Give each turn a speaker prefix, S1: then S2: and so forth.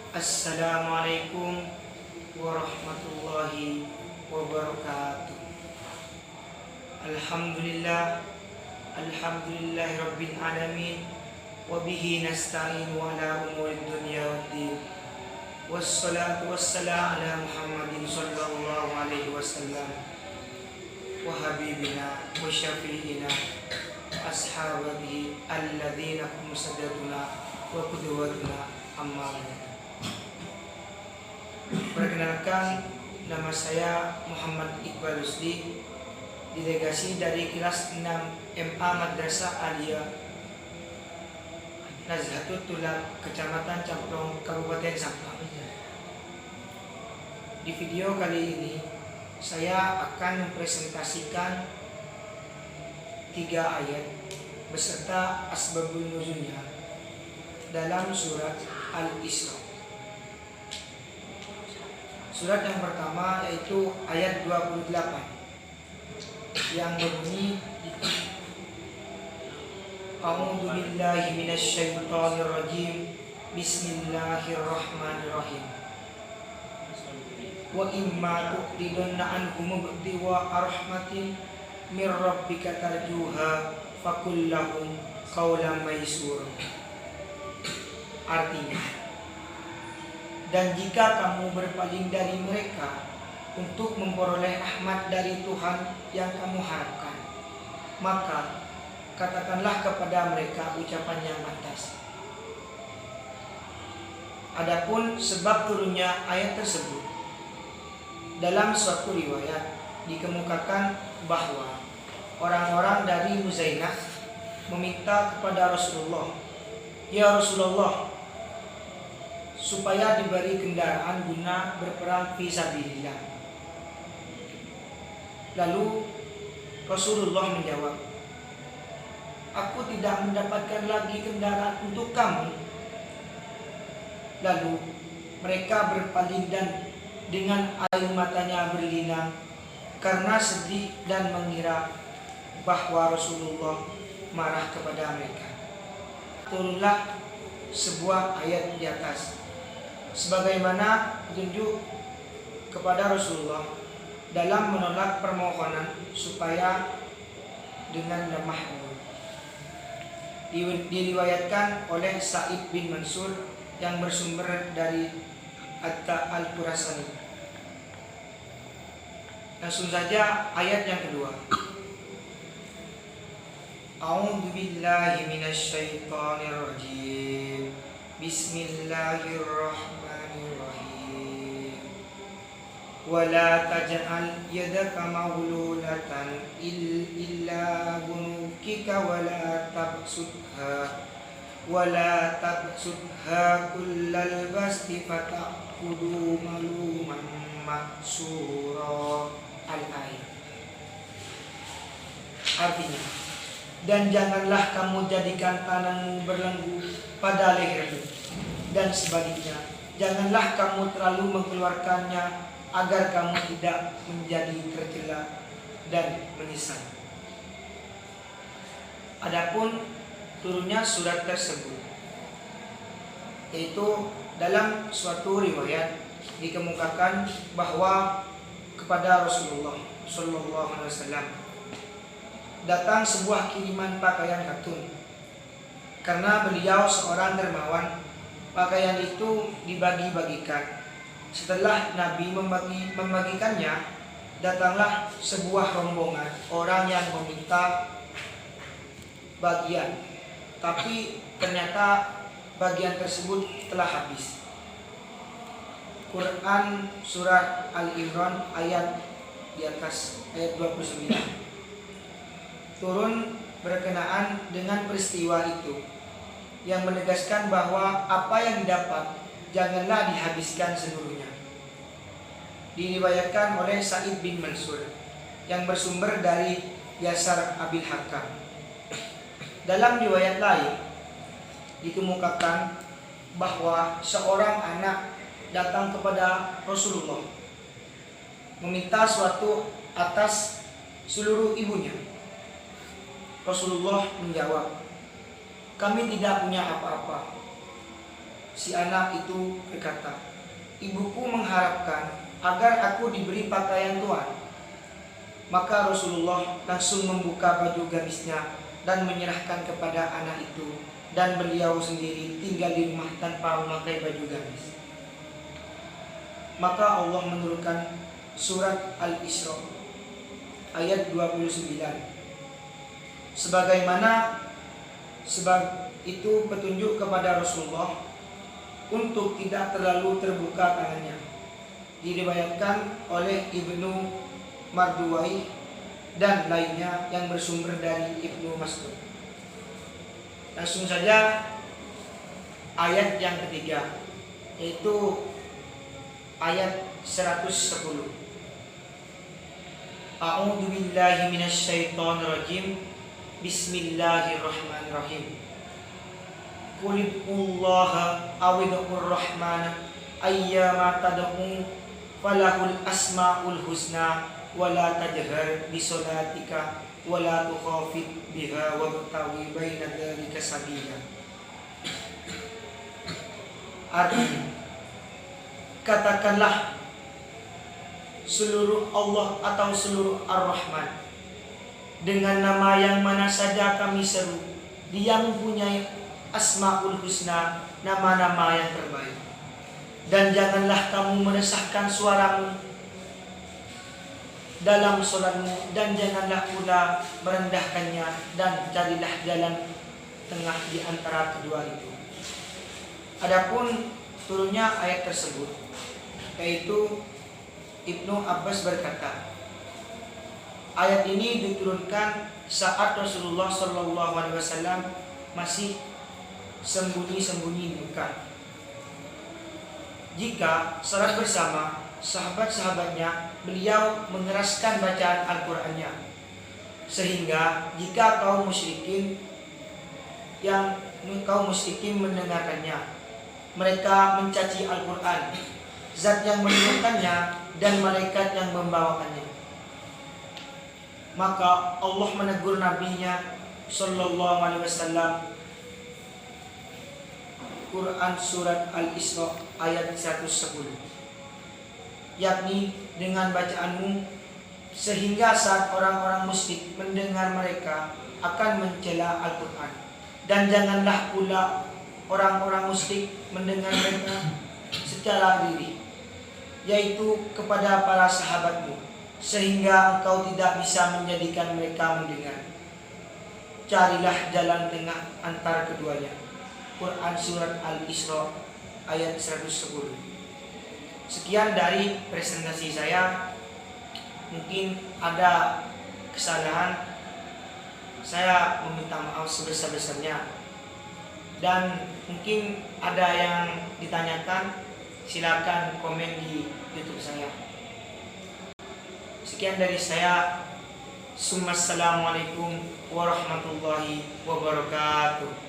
S1: Assalamualaikum warahmatullahi wabarakatuh. Alhamdulillah, alhamdulillahi rabbil alamin, wabihi nasta'in wa ala umurid dunya waddin. Wassalatu wassalamu ala Muhammadin sallallahu alaihi wasallam wa habibina wa syafi'ina ashabihi alladzina hum sadatuna wa qudwatuna amma ba'du. Perkenalkan, nama saya Muhammad Iqbal Rusdi, delegasi dari kelas 6 MA Madrasah Aliyah Nazhatul Tulab, Kecamatan Camplong, Kabupaten Sampang. Di video kali ini saya akan mempresentasikan 3 ayat beserta asbabun nuzulnya dalam surat Al-Isra. Surat yang pertama yaitu ayat 28 yang berbunyi, A'udzu billahi minasy syaithanir rajim. Bismillahirrahmanirrahim. Wa imma tuqridunna anhum biwa rahmatin mir rabbika tarjuha faqul lahum qawlan maysura. Artinya, dan jika kamu berpaling dari mereka untuk memperoleh rahmat dari Tuhan yang kamu harapkan, maka katakanlah kepada mereka ucapan yang pantas. Adapun sebab turunnya ayat tersebut, dalam suatu riwayat dikemukakan bahwa orang-orang dari Muzainah meminta kepada Rasulullah, "Ya Rasulullah, supaya diberi kendaraan guna berperang fi sabilillah." Lalu Rasulullah menjawab, "Aku tidak mendapatkan lagi kendaraan untuk kamu." Lalu mereka berpaling dan dengan air matanya berlinang karena sedih dan mengira bahwa Rasulullah marah kepada mereka. Turunlah sebuah ayat di atas sebagaimana petunjuk kepada Rasulullah dalam menolak permohonan supaya dengan lemah lembut. Diriwayatkan oleh Sa'id bin Mansur yang bersumber dari Atta Al-Qurasani. Langsung saja ayat yang kedua. A'udzu billahi minasy syaithanir rajim. Bismillahirrahmanirrahim. Wala taj'al yadaka maghlulatan illa gunukika wala tabsutha kullal basti fata'kudu maluman maksura. Al-ayat. Artinya, dan janganlah kamu jadikan tanganmu berlenggu pada lehermu, dan sebaliknya janganlah kamu terlalu mengeluarkannya agar kamu tidak menjadi tercela dan menyesal. Adapun turunnya surat tersebut, yaitu dalam suatu riwayat dikemukakan bahwa kepada Rasulullah Shallallahu Alaihi Wasallam datang sebuah kiriman pakaian katun. Karena beliau seorang dermawan, pakaian itu dibagi-bagikan. Setelah Nabi membagikannya, datanglah sebuah rombongan orang yang meminta bagian, tapi ternyata bagian tersebut telah habis. Quran Surat Al-Imran ayat di atas, ayat 29 turun berkenaan dengan peristiwa itu, yang menegaskan bahwa apa yang didapat janganlah dihabiskan seluruhnya. Diriwayatkan oleh Sa'id bin Mansur yang bersumber dari Yasar Abil Hakam. Dalam riwayat lain dikemukakan bahwa seorang anak datang kepada Rasulullah meminta suatu atas seluruh ibunya. Rasulullah menjawab, "Kami tidak punya apa-apa. si anak itu berkata, "Ibuku mengharapkan agar aku diberi pakaian tuan." Maka Rasulullah langsung membuka baju gamisnya dan menyerahkan kepada anak itu, dan beliau sendiri tinggal di rumah tanpa memakai baju gamis. Maka Allah menurunkan surat Al-Isra ayat 29. Sebab itu petunjuk kepada Rasulullah untuk tidak terlalu terbuka tangannya. Diriwayatkan oleh Ibnu Marduwai dan lainnya yang bersumber dari Ibnu Mas'ud. Langsung saja ayat yang ketiga, yaitu ayat 110. A'udzu billahi minasyaitonir rajim. Bismillahirrahmanirrahim. Qulillaha awid'ur rahmana ayyama tad'u falahul asmaul husna wala tajhar bisolatika wala tukhafit biha wabtawi baina dzalika sabila. Artinya, katakanlah seluruh Allah atau seluruh Ar-Rahman, dengan nama yang mana saja kami seru. Dia mempunyai Asmaul Husna, nama-nama yang terbaik. Dan janganlah kamu meresahkan suaramu dalam sholatmu, dan janganlah pula merendahkannya, dan carilah jalan tengah di antara kedua itu. Adapun turunnya ayat tersebut, yaitu Ibnu Abbas berkata, ayat ini diturunkan saat Rasulullah SAW masih sembunyi-sembunyi di Mekah. Jika salat bersama sahabat-sahabatnya, beliau mengeraskan bacaan Al-Qur'annya, sehingga jika kaum musyrikin mendengarkannya, mereka mencaci Al-Qur'an, zat yang menurunkannya dan malaikat yang membawakannya. Maka Allah menegur nabinya sallallahu alaihi wasallam. Quran surat Al-Isra ayat 110, yakni dengan bacaanmu, sehingga saat orang-orang musyrik mendengar mereka akan mencela Al-Quran. Dan janganlah pula orang-orang musyrik mendengar mereka secara diri, yaitu kepada para sahabatmu, sehingga engkau tidak bisa menjadikan mereka mendengar. Carilah jalan tengah antara keduanya. Quran surat Al-Isra ayat 110. Sekian dari presentasi saya. Mungkin ada kesalahan, saya meminta maaf sebesar-besarnya. Dan mungkin ada yang ditanyakan, silakan komen di YouTube saya. Sekian dari saya. Assalamualaikum warahmatullahi wabarakatuh.